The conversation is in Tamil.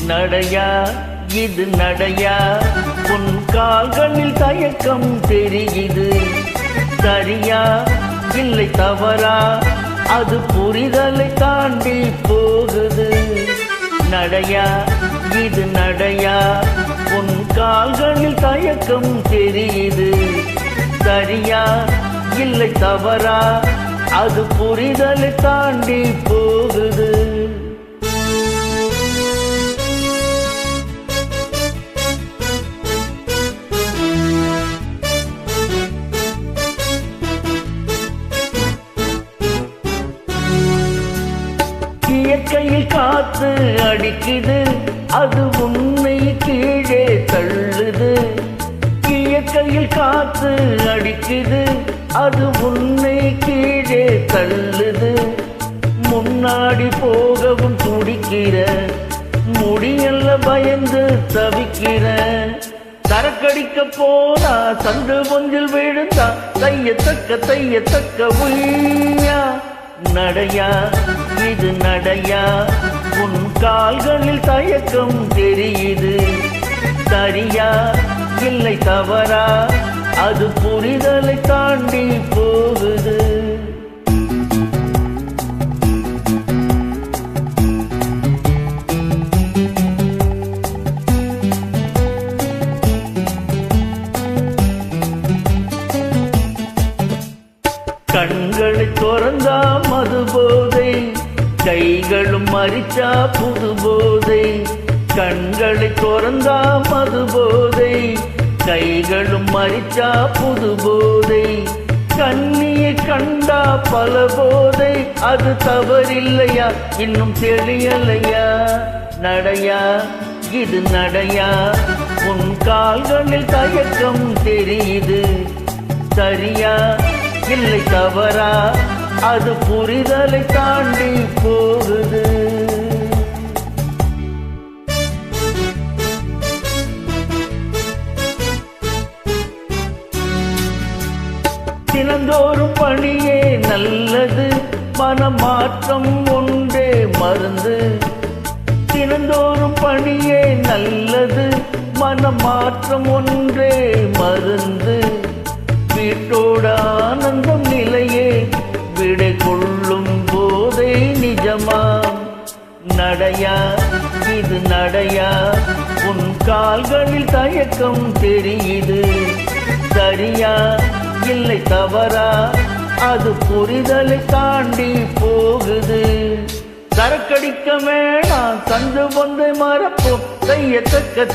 நடையா இது நடையா, உன் கால்களில் தயக்கம் தெரியுது. சரியா இல்லை தவறா, அது புரிதலை தாண்டி போகுது. நடையா இது நடையா, உன் கால்களில் தயக்கம் தெரியுது. சரியா இல்லை தவறா, அது புரிதலை தாண்டி போகுது. இயற்கையில் காத்து அடிக்குது, அது உன்னை கீழே தள்ளுது. இயற்கையில் காத்து அடிக்குது, அது உன்னை கீழே தள்ளுது. முன்னாடி போகவும் துடிக்கிற, முடியல்ல பயந்து தவிக்கிற. சரக்கடிக்க போனா சந்து பொஞ்சில் விழுந்தா, தையத்தக்க உய்யா. நடையா இது நடையா, உன் கால்களில் தயக்கம் தெரியுது. சரியா இல்லை தவறா, அது புரிதலை தாண்டி போகுது. கண்களை திறந்தா மது போதை, கைகளும் மறிச்சா புது போதை. கண்களை திறந்தா மது போதை, கைகளும் மறிச்சா புது போதை. கண்ணியை கண்டா பல போதை, அது தவறில்லையா இன்னும் தெளியலையா. நடையா இது நடையா, உன் கால்களில் தயக்கம் தெரியுது. சரியா இல்லை தவறா, அது புரிதலை தாண்டி போகுது. தினந்தோறும் பணியே நல்லது, மனமாற்றம் ஒன்றே மருந்து. தினந்தோறும் பணியே நல்லது, மனமாற்றம் ஒன்றே மருந்து. வீட்டோட ஆனந்தம் நிலையே விடை கொள்ளும் போதே நிஜமாம். நடையா இது நடையா, உன் கால்களில் தயக்கம் தெரியுது. சரியா இல்லை தவறா, அது புரிதலை தாண்டி போகுது. சரக்கடிக்க வேணாம் சந்து பொந்தை மறப்போம், தையத்தக்க